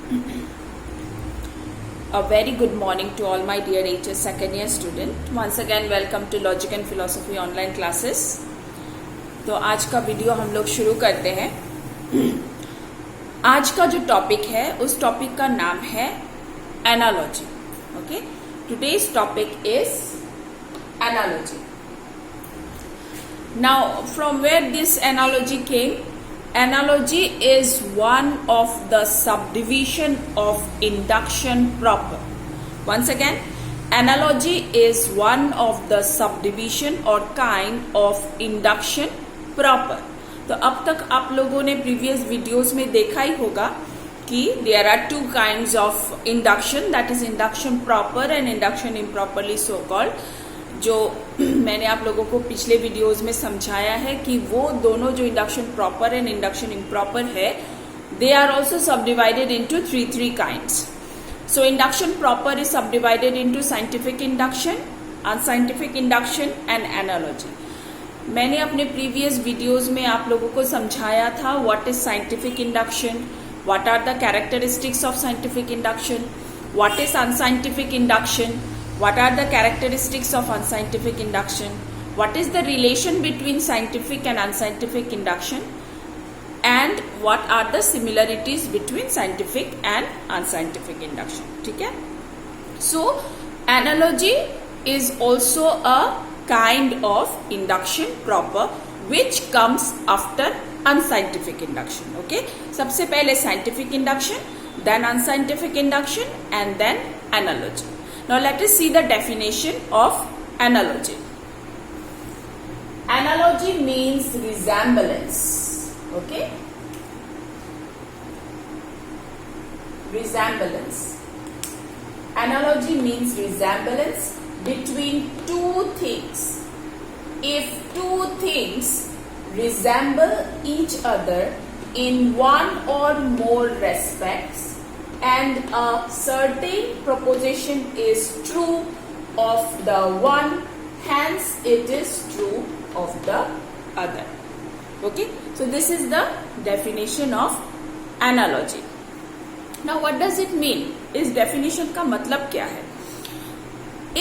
A very good morning to all my dear HS second year student. Once again welcome to Logic and Philosophy online classes. तो आज का video हम लोग शुरू करते हैं. आज का जो टॉपिक है उस टॉपिक का नाम है analogy. Okay, today's topic is analogy. Now from where this analogy came? Analogy is one of the subdivision of induction proper. Once again, analogy is one of the subdivision or kind of induction proper. तो अब तक आप लोगों ने previous videos में देखा ही होगा कि there are two kinds of induction, that is induction proper and induction improperly so called. जो मैंने आप लोगों को पिछले वीडियोस में समझाया है कि वो दोनों जो induction proper and induction improper है, they are also subdivided into three kinds. So induction proper is subdivided into scientific induction, unscientific induction and analogy. मैंने अपने प्रीवियस वीडियोस में आप लोगों को समझाया था what is scientific induction, what are the characteristics of scientific induction, what is unscientific induction, what are the characteristics of unscientific induction, what is the relation between scientific and unscientific induction, and what are the similarities between scientific and unscientific induction. ठीक है? So analogy is also a kind of induction proper which comes after unscientific induction. Okay, सबसे पहले scientific induction, then unscientific induction and then analogy. Now let us see the definition of analogy. Analogy means resemblance. Okay? Resemblance. Analogy means resemblance between two things. If two things resemble each other in one or more respects, and a certain proposition is true of the one, hence it is true of the other. Okay, so this is the definition of analogy. Now what does it mean? इस definition का मतलब क्या है?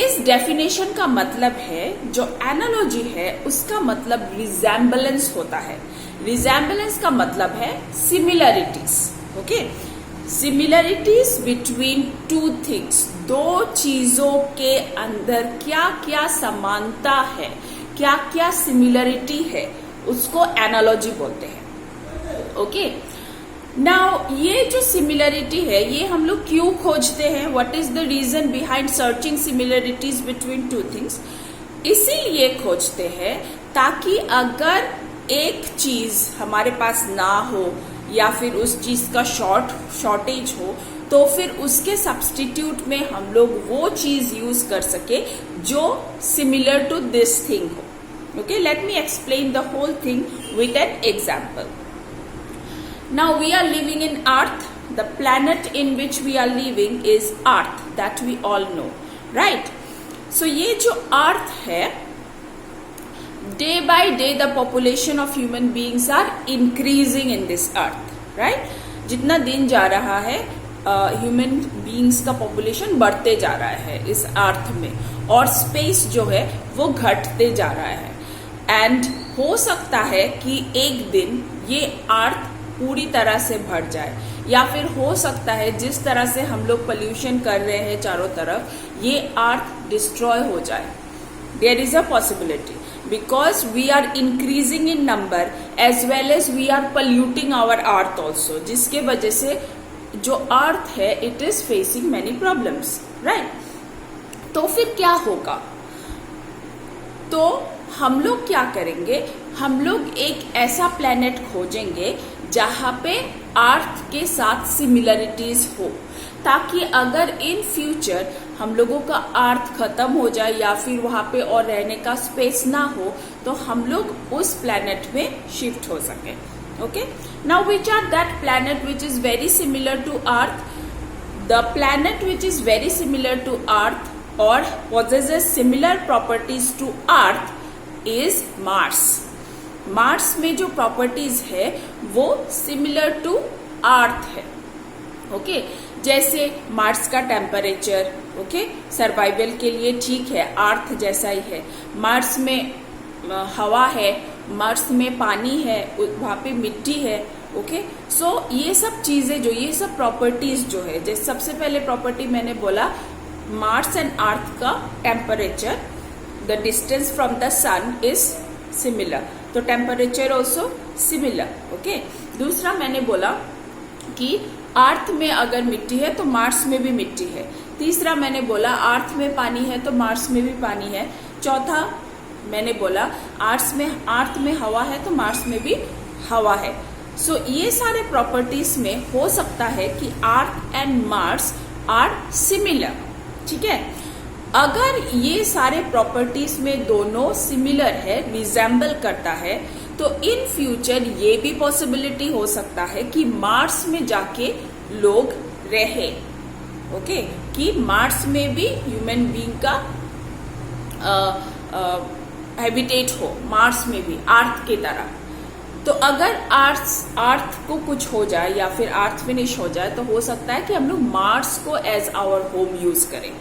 इस definition का मतलब है जो analogy है उसका मतलब resemblance होता है. Resemblance का मतलब है similarities. Okay, similarities between two things, दो चीजों के अंदर क्या क्या समानता है, क्या क्या सिमिलरिटी है, उसको एनालॉजी बोलते हैं. ओके, नाउ ये जो सिमिलरिटी है ये हम लोग क्यों खोजते हैं? What is the reason behind searching similarities between two things? इसीलिए खोजते हैं ताकि अगर एक चीज हमारे पास ना हो या फिर उस चीज का शॉर्टेज हो तो फिर उसके सब्स्टिट्यूट में हम लोग वो चीज यूज कर सके जो सिमिलर टू दिस थिंग हो. Okay, let me explain the whole thing with an example. Now we are living in earth. The planet in which we are living is earth, that we all know, right? So ये जो अर्थ है, day by day the population of human beings are increasing in this earth, right? जितना दिन जा रहा है human beings का population बढ़ते जा रहा है इस अर्थ में, और स्पेस जो है वो घटते जा रहा है. एंड हो सकता है कि एक दिन ये अर्थ पूरी तरह से भर जाए, या फिर हो सकता है जिस तरह से हम लोग पोल्यूशन कर रहे हैं चारों तरफ, ये अर्थ डिस्ट्रॉय हो जाए. There is a possibility because we are increasing in number as well as we are polluting our earth also, जिसके वजह से जो अर्थ है it is facing many problems, right? तो फिर क्या होगा? तो हम लोग क्या करेंगे? हम लोग एक ऐसा प्लेनेट खोजेंगे जहां पे अर्थ के साथ सिमिलरिटीज हो, ताकि अगर इन फ्यूचर हम लोगों का अर्थ खत्म हो जाए या फिर वहां पे और रहने का स्पेस ना हो तो हम लोग उस प्लैनेट में शिफ्ट हो सके. Okay, now which are that planet which is very similar to earth? The planet which is very similar to earth और possesses similar properties to earth is Mars. Mars में जो प्रॉपर्टीज है वो similar to अर्थ है. Okay जैसे Mars का temperature okay survival के लिए ठीक है, अर्थ जैसा ही है। मार्स में हवा है, मार्स में पानी है, वहाँ पे मिट्टी है। ओके सो ये सब चीजें जो ये सब प्रॉपर्टीज जो है, जैसे सबसे पहले प्रॉपर्टी मैंने बोला मार्स एंड अर्थ का temperature, the distance from the sun is similar, तो टेम्परेचर ऑल्सो सिमिलर। ओके दूसरा मैंने बोला कि अर्थ में अगर मिट्टी है तो मार्स में भी मिट्टी है। तीसरा मैंने बोला अर्थ में पानी है तो मार्स में भी पानी है। चौथा मैंने बोला अर्थ में हवा है तो मार्स में भी हवा है। सो ये सारे प्रॉपर्टीज में हो सकता है कि earth and Mars are similar. ठीक है, अगर ये सारे प्रॉपर्टीज में दोनों सिमिलर है, रिजेंबल करता है, तो इन फ्यूचर ये भी पॉसिबिलिटी हो सकता है कि मार्स में जाके लोग रहे। ओके कि मार्स में भी ह्यूमन बीइंग का हैबिटेट हो, मार्स में भी अर्थ की तरह। तो अगर अर्थ को कुछ हो जाए या फिर अर्थ फिनिश हो जाए तो हो सकता है कि हम लोग मार्स को एज आवर होम यूज करें।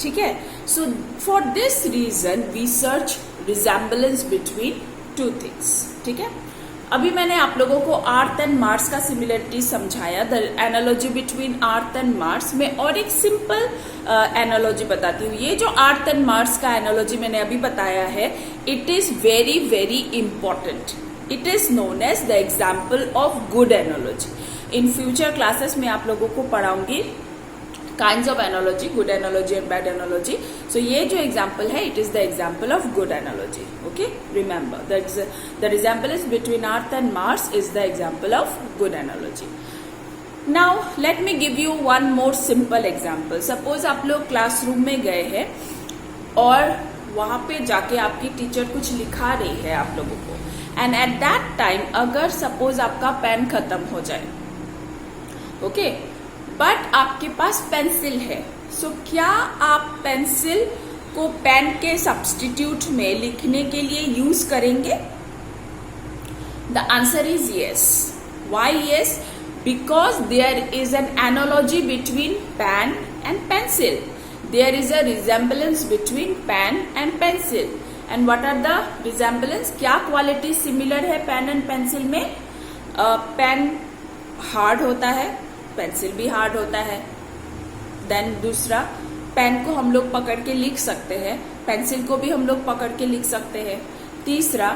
ठीक है, so for this reason we search resemblance between two things. ठीक है, अभी मैंने आप लोगों को अर्थ एंड मार्स का सिमिलरिटी समझाया, the analogy between earth and Mars में। और एक सिंपल एनालॉजी बताती हूँ। ये जो अर्थ एंड मार्स का एनालॉजी मैंने अभी बताया है, it is very very important. It is known as the example of good analogy. In future classes में आप लोगों को पढ़ाऊंगी kinds of analogy, good analogy and bad analogy. So ये जो एग्जाम्पल है, it is the example of good analogy. Okay, remember the resemblance between earth and Mars is the example of good analogy. Now let me give you one more simple example. Suppose आप लोग classroom में गए हैं और वहां पे जाके आपकी टीचर कुछ लिखा रही है आप लोगों को, एंड एट दैट टाइम अगर सपोज आपका पेन खत्म हो जाए, ओके बट आपके पास पेंसिल है, सो क्या आप पेंसिल को पेन के सब्स्टिट्यूट में लिखने के लिए यूज करेंगे? The answer is yes. Why yes? Because there is an analogy between pen and pencil, there is a resemblance between pen and pencil. And what are the resemblance? क्या quality similar है pen and pencil में? Pen hard होता है, pencil भी hard होता है। Then दूसरा, pen को हम लोग पकड़ के लिख सकते हैं, पेंसिल को भी हम लोग पकड़ के लिख सकते हैं। तीसरा,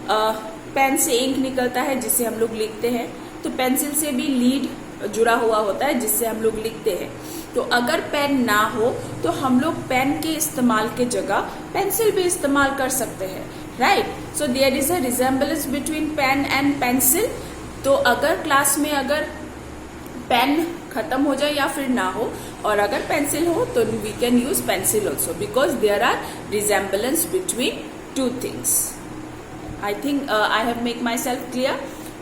पेन से इंक निकलता है जिससे हम लोग लिखते हैं, तो पेंसिल से भी लीड जुड़ा हुआ होता है जिससे हम लोग लिखते हैं। तो अगर पेन ना हो तो हम लोग पेन के इस्तेमाल के जगह पेंसिल भी इस्तेमाल कर सकते हैं, right? So there is a resemblance between pen and pencil. तो अगर क्लास में अगर पेन खत्म हो जाए या फिर ना हो, और अगर पेंसिल हो तो we can use pencil also, because there are resemblance between two things. I think I have make myself clear.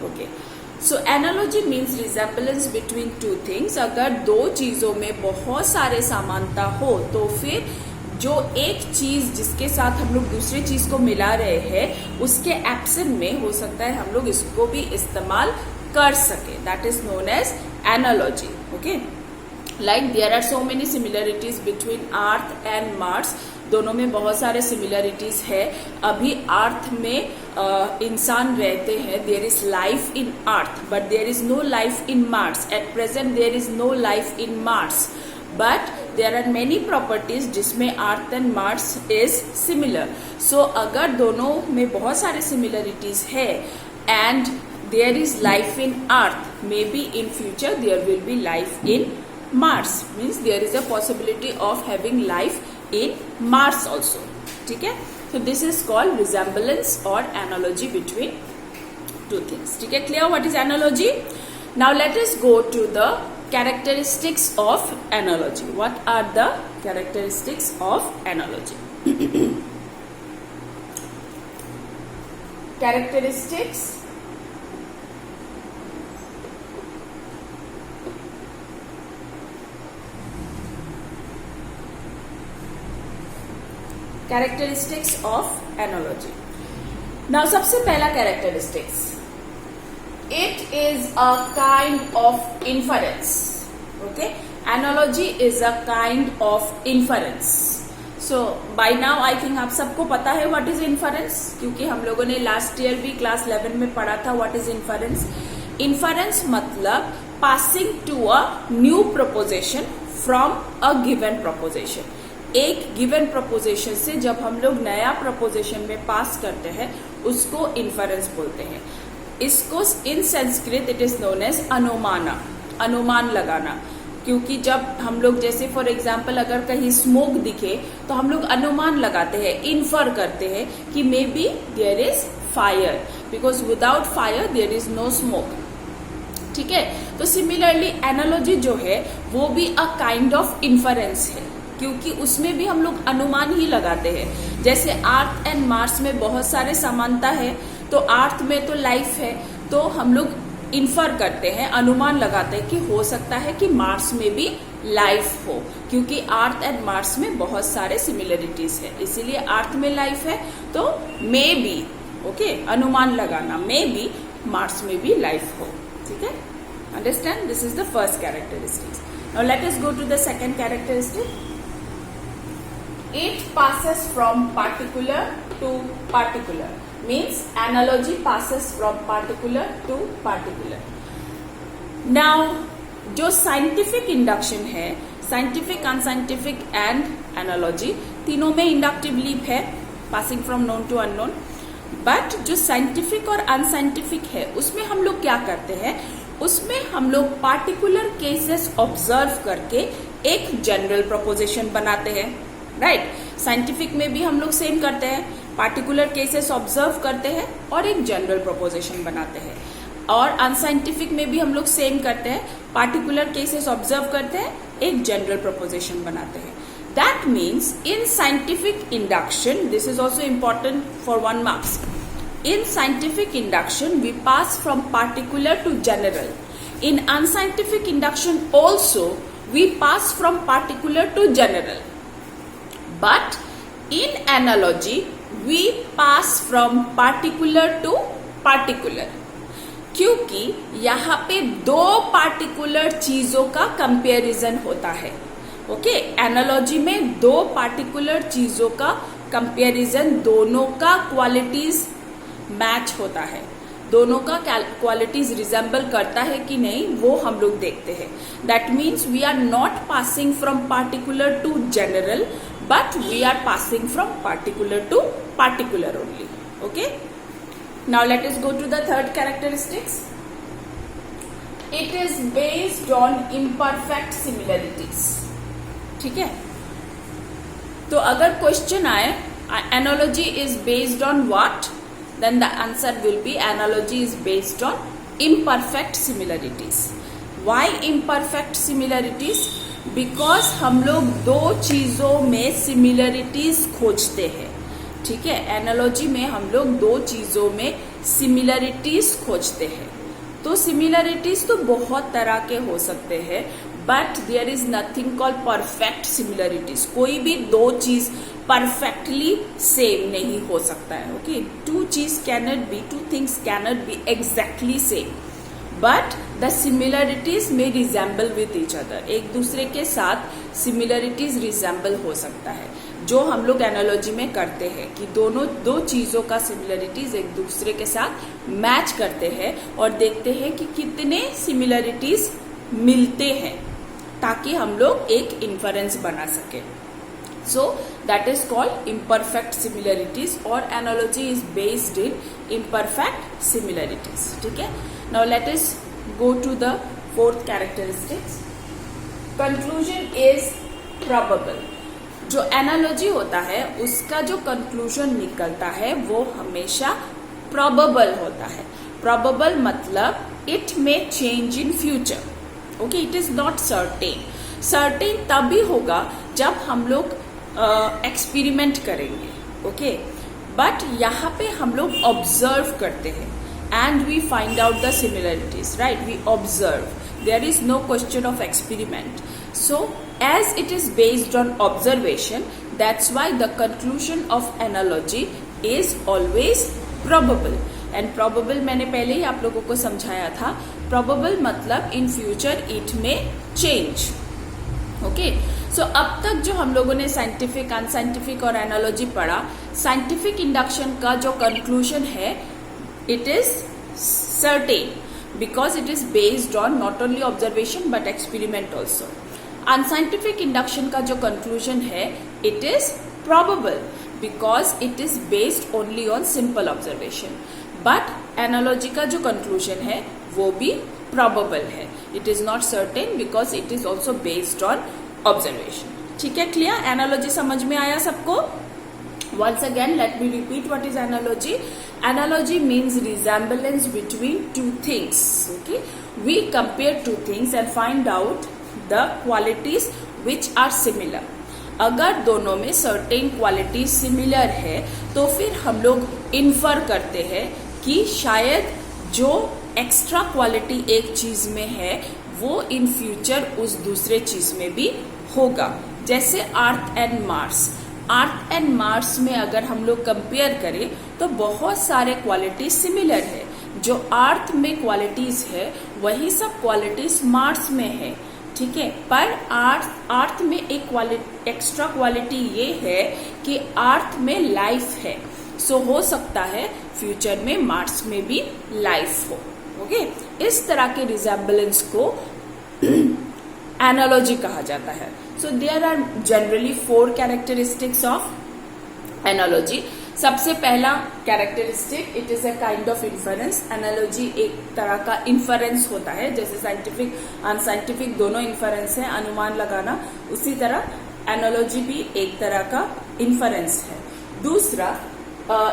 Okay, so analogy means resemblance between two things. अगर दो चीजों में बहुत सारे समानता हो तो फिर जो एक चीज जिसके साथ हम लोग दूसरी चीज को मिला रहे हैं उसके एब्सेंट में हो सकता है हम लोग इसको भी इस्तेमाल कर सके, that is known as analogy. Okay, like there are so many similarities between earth and Mars. दोनों में बहुत सारे सिमिलरिटीज है। अभी अर्थ में इंसान रहते हैं, there is life in earth but there is no life in Mars. At present there is no life in Mars, but there are many properties जिसमें earth and Mars is similar. So अगर दोनों में बहुत सारे similarities है and there is life in earth, maybe in future there will be life in Mars, means there is a possibility of having life in Mars also. ठीक है, so this is called resemblance or analogy between two things. ठीक है, clear what is analogy? Now let us go to the characteristics of analogy. What are the characteristics of analogy? Characteristics. Characteristics of analogy. Now सबसे पहला characteristics, it is a kind of inference. Okay, analogy is a kind of inference. So by now I think आप सबको पता है what is inference, क्योंकि हम लोगों ने लास्ट ईयर भी क्लास 11 में पढ़ा था what is inference. Inference मतलब passing to a new proposition from a given proposition. एक गिवन प्रपोजिशन से जब हम लोग नया प्रपोजिशन में पास करते हैं उसको इन्फरेंस बोलते हैं. इसको in Sanskrit it is known as anumana, अनुमान लगाना. क्योंकि जब हम लोग जैसे फॉर एग्जाम्पल अगर कहीं स्मोक दिखे तो हम लोग अनुमान लगाते हैं, इन्फर करते हैं कि maybe there is fire, because without fire there is no smoke. ठीक है, तो सिमिलरली एनालॉजी जो है वो भी अ काइंड ऑफ इन्फरेंस है, क्योंकि उसमें भी हम लोग अनुमान ही लगाते हैं. जैसे अर्थ एंड मार्स में बहुत सारे समानता है, तो अर्थ में तो लाइफ है, तो हम लोग इन्फर करते हैं, अनुमान लगाते हैं कि हो सकता है कि मार्स में भी लाइफ हो, क्योंकि अर्थ एंड मार्स में बहुत सारे सिमिलरिटीज है, इसीलिए अर्थ में लाइफ है तो मे बी, ओके, अनुमान लगाना, मे बी मार्स में भी लाइफ हो. ठीक है, understand? This is the first characteristics. Now let us go to the second characteristic. It passes from particular to particular. Means analogy passes from particular to particular. Now, जो scientific induction है, scientific, unscientific and analogy, तीनों में inductive leap है, passing from known to unknown. But जो scientific और unscientific है, उसमें हम लोग क्या करते हैं? उसमें हम लोग particular cases observe करके एक general proposition बनाते हैं. राइट, साइंटिफिक में भी हम लोग सेम करते हैं, पार्टिकुलर केसेस ऑब्जर्व करते हैं और एक जनरल प्रोपोजिशन बनाते हैं. और अनसाइंटिफिक में भी हम लोग सेम करते हैं, पार्टिकुलर केसेस ऑब्जर्व करते हैं, एक जनरल प्रोपोजिशन बनाते हैं. That means in scientific induction, this is also important for 1 marks. In scientific induction we pass from particular to general. In unscientific induction also we pass from particular to general. But in analogy, we pass from particular to particular. क्योंकि यहाँ पे दो particular चीजों का comparison होता है. Okay, analogy में दो पार्टिकुलर चीजों का कंपैरिजन, दोनों का क्वालिटीज मैच होता है, दोनों का क्वालिटीज रिजेंबल करता है कि नहीं, वो हम लोग देखते हैं. That means we are not passing from particular to general, but we are passing from particular to particular only. Okay, now let us go to the third characteristics. It is based on imperfect similarities. ठीक है, तो अगर question आए analogy is based on what, then the answer will be analogy is based on imperfect similarities. Why imperfect similarities? Because हम लोग दो चीजों में सिमिलरिटीज खोजते हैं. ठीक है, एनालॉजी में हम लोग दो चीजों में सिमिलरिटीज खोजते हैं. तो सिमिलरिटीज तो बहुत तरह के हो सकते हैं, but there is nothing called perfect similarities. कोई भी दो चीज परफेक्टली सेम नहीं हो सकता है. Okay, two things cannot be exactly same, but the similarities में रिजेंबल विथ ईच अदर. एक दूसरे के साथ सिमिलरिटीज रिजेंबल हो सकता है, जो हम लोग एनालॉजी में करते हैं कि दोनों दो चीजों का सिमिलरिटीज एक दूसरे के साथ मैच करते हैं और देखते हैं कि कितने सिमिलरिटीज मिलते हैं, ताकि हम लोग एक इन्फरेंस बना सके. So that is called imperfect similarities, or analogy is based in imperfect similarities. ठीक है, now let us go to the fourth characteristics. Conclusion is probable. जो analogy होता है उसका जो conclusion निकलता है वो हमेशा probable होता है. Probable मतलब it may change in future. Okay, it is not certain. Certain तभी होगा जब हम लोग एक्सपेरिमेंट करेंगे. ओके, बट यहाँ पे हम लोग ऑब्जर्व करते हैं and we find out the similarities. Right, we observe, there is no question of experiment. So as it is based on observation, that's why the conclusion of analogy is always probable. And probable मैंने पहले ही आप लोगों को समझाया था, probable मतलब in future it में change. Okay, सो अब तक जो हम लोगों ने साइंटिफिक, अनसाइंटिफिक और एनालॉजी पढ़ा, साइंटिफिक इंडक्शन का जो कंक्लूजन है it is certain because it is based on not only observation but experiment also. Unscientific induction का जो conclusion है it is probable because it is based only on simple observation. But analogy का जो conclusion है वो भी probable है. It is not certain because it is also based on observation. ठीक है, clear? Analogy समझ में आया सबको? Once again, let me repeat what is analogy. Analogy means resemblance between two things. Okay, we compare two things and find out the qualities which are similar. अगर दोनों में certain qualities similar है तो फिर हम लोग infer करते हैं कि शायद जो extra quality एक चीज में है वो in future उस दूसरे चीज में भी होगा. जैसे अर्थ and Mars, earth and Mars में अगर हम लोग कंपेयर करें तो बहुत सारे क्वालिटीज सिमिलर है. जो अर्थ में क्वालिटीज है वही सब क्वालिटीज मार्स में है. ठीक है, पर अर्थ में एक एक्स्ट्रा क्वालिटी ये है कि अर्थ में लाइफ है. सो हो सकता है फ्यूचर में मार्स में भी लाइफ हो. ओके, इस तरह के रिजेम्बलेंस को एनालॉजी कहा जाता है. So there are generally 4 characteristics of analogy. सबसे पहला characteristic, it is a kind of inference. Analogy एक तरह का इन्फरेंस होता है, जैसे साइंटिफिक अनसाइंटिफिक दोनों इन्फरेंस है, अनुमान लगाना, उसी तरह एनालॉजी भी एक तरह का इन्फरेंस है. दूसरा,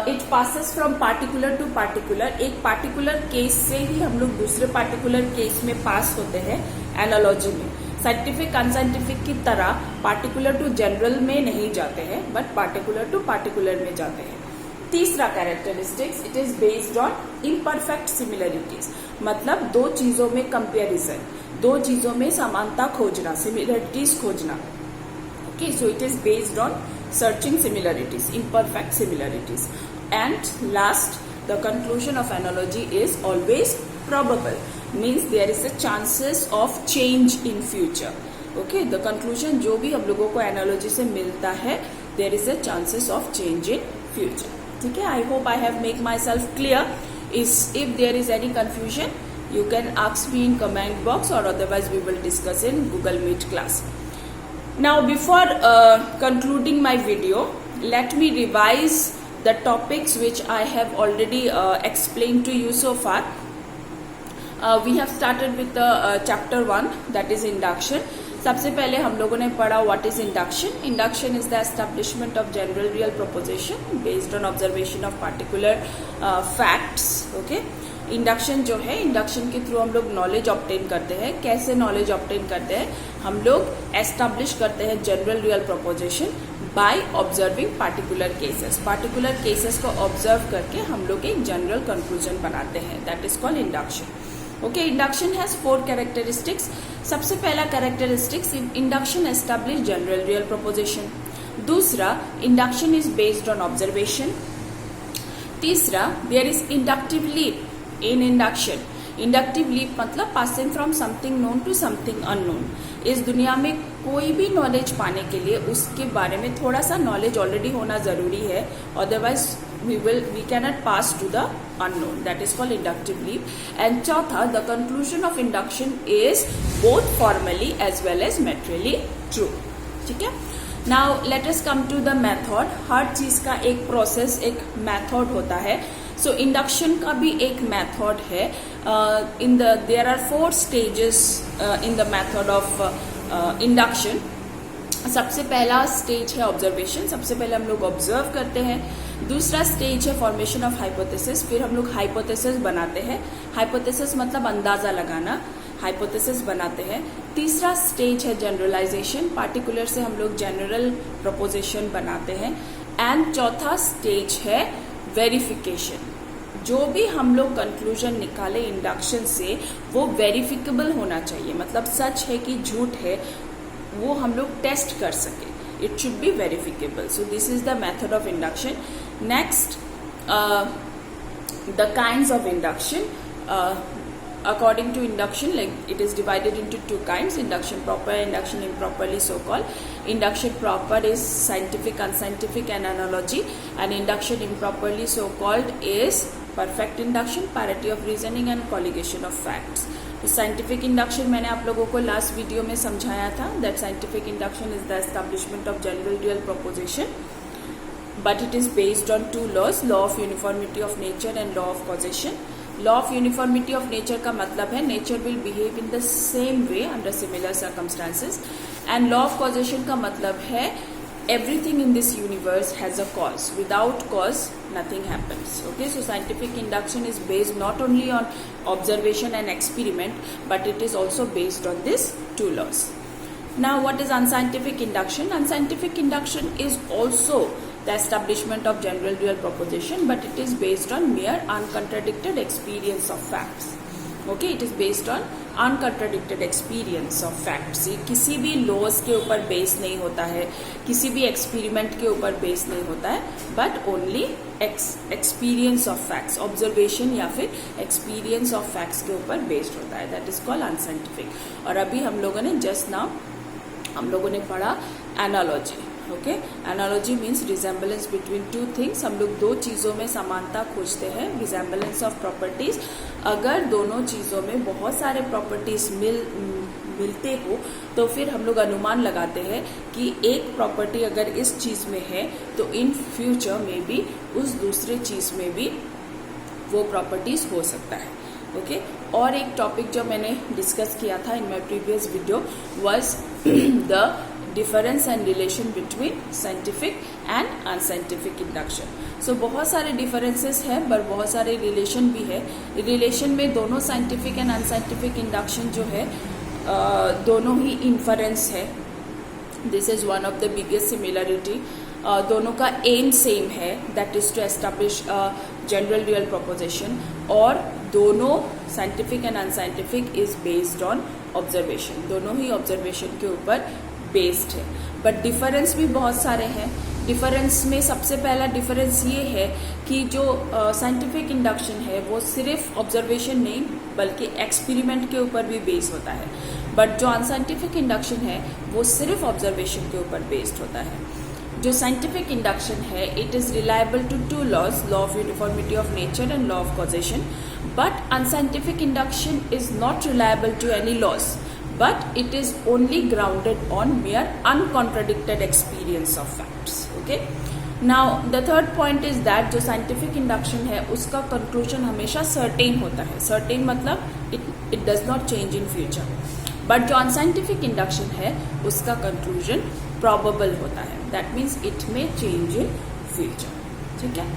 it passes from particular to particular. एक पार्टिकुलर केस से ही हम लोग दूसरे पार्टिकुलर केस में पास होते हैं एनालॉजी में. साइंटिफिक अनसाइंटिफिक की तरह पार्टिकुलर टू जनरल में नहीं जाते हैं, बट पार्टिकुलर टू पार्टिकुलर में जाते हैं. तीसरा characteristics, it is based on imperfect similarities. मतलब दो चीजों में कंपेरिजन, दो चीजों में समानता खोजना, सिमिलरिटीज खोजना. Okay, so it is based on searching similarities, imperfect similarities. And last, the conclusion of analogy is always probable, means there is a chances of change in future. Okay, the conclusion जो भी हम लोगों को analogy से मिलता है, there is a chances of change in future. ठीक है, I hope I have make myself clear. If there is any confusion, you can ask me in comment box or otherwise we will discuss in Google Meet class. Now before concluding my video, let me revise the topics which I have already explained to you so far. We have started with the chapter 1, that is induction. सबसे पहले हम लोगों ने पढ़ा what is induction. Induction is the establishment of general real proposition based on observation of particular facts. Okay, induction जो है, induction के through हम लोग नॉलेज ऑब्टेन करते हैं. कैसे नॉलेज ऑब्टेन करते हैं? हम लोग एस्टैब्लिश करते हैं general real proposition by observing particular cases. Particular cases को ऑब्जर्व करके हम लोग एक जनरल कंक्लूजन बनाते हैं, that is called induction. Okay, induction has 4 characteristics. सबसे पहला characteristics, induction establish general real proposition. दूसरा, induction is based on observation. तीसरा, there is inductive leap in induction. Inductive leap मतलब passing from something known to something unknown. इस दुनिया में कोई भी नॉलेज पाने के लिए उसके बारे में थोड़ा सा नॉलेज ऑलरेडी होना जरूरी है, otherwise we cannot pass to the unknown. That is called inductive leap. And चौथा, the conclusion of induction is both formally as well as materially true. ठीक है, now let us come to the method. हर चीज का एक process, एक method होता है. So induction का भी एक मेथड है. There are 4 stages in the method of induction. सबसे पहला स्टेज है ऑब्जर्वेशन. सबसे पहले हम लोग ऑब्जर्व करते हैं. दूसरा स्टेज है फॉर्मेशन ऑफ हाइपोथेसिस. फिर हम लोग हाइपोथेसिस बनाते हैं. हाइपोथेसिस मतलब अंदाजा लगाना, हाइपोथेसिस बनाते हैं. तीसरा स्टेज है जनरलाइजेशन. पार्टिकुलर से हम लोग जनरल प्रोपोजिशन बनाते हैं. एंड चौथा स्टेज है वेरिफिकेशन. जो भी हम लोग कंक्लूजन निकाले इंडक्शन से वो वेरिफिकेबल होना चाहिए. मतलब सच है कि झूठ है वो हम लोग टेस्ट कर सके. It should be verifiable. So this is the method of induction. Next, the kinds of induction. According to induction, like it is divided into two kinds: induction proper, induction improperly so called. Induction proper is scientific, unscientific and analogy, and induction improperly so called is perfect induction, parity of reasoning and colligation of facts. तो scientific induction मैंने आप लोगों को last video में समझाया था that scientific induction is the establishment of general real proposition, but it is based on two laws, law of uniformity of nature and law of causation. Law of uniformity of nature का मतलब है nature will behave in the same way under similar circumstances, and law of causation का मतलब है everything in this universe has a cause. Without cause, nothing happens. Okay, so scientific induction is based not only on observation and experiment, but it is also based on these two laws. Now, what is unscientific induction? Unscientific induction is also the establishment of general real proposition, but it is based on mere uncontradicted experience of facts. Okay, it is based on uncontradicted experience of facts. ये किसी भी laws के ऊपर base नहीं होता है, किसी भी experiment के ऊपर बेस नहीं होता है, but only experience of facts, observation या फिर experience of facts के ऊपर based होता है. That is called unscientific. और अभी हम लोगों ने just now हम लोगों ने पढ़ा analogy. Okay, analogy means resemblance between two things. हम लोग दो चीज़ों में समानता खोजते हैं, रिजेम्बलेंस ऑफ प्रॉपर्टीज. अगर दोनों चीज़ों में बहुत सारे प्रॉपर्टीज मिलते हो तो फिर हम लोग अनुमान लगाते हैं कि एक प्रॉपर्टी अगर इस चीज़ में है तो इन फ्यूचर में भी उस दूसरे चीज़ में भी वो प्रॉपर्टीज हो सकता है. ओके, और एक टॉपिक जो मैंने डिस्कस किया था in my previous video was the difference and relation between scientific and unscientific induction. So बहुत सारे डिफरेंसेस हैं पर बहुत सारे रिलेशन भी है. रिलेशन में दोनों साइंटिफिक एंड अनसाइंटिफिक इंडक्शन जो है दोनों ही इन्फरेंस है. This is one of the biggest similarity. दोनों का एम सेम है, that is to establish general real proposition, और दोनों scientific and unscientific is based on observation. दोनों ही ऑब्जर्वेशन के ऊपर बेस्ड है. बट डिफरेंस भी बहुत सारे हैं. डिफरेंस में सबसे पहला डिफरेंस ये है कि जो साइंटिफिक इंडक्शन है वो सिर्फ ऑब्जर्वेशन नहीं बल्कि एक्सपेरिमेंट के ऊपर भी बेस्ड होता है. बट जो अनसाइंटिफिक इंडक्शन है वो सिर्फ ऑब्जर्वेशन के ऊपर बेस्ड होता है. जो साइंटिफिक इंडक्शन है it is reliable to to laws, law of uniformity of nature and law of causation. But unscientific induction is not reliable to any laws, but it is only grounded on mere uncontradicted experience of facts. Okay, now the third point is that जो scientific induction है उसका conclusion हमेशा certain होता है. certain मतलब it does not change in future. but जो unscientific induction है उसका conclusion probable होता है. that means it may change in future. ठीक है.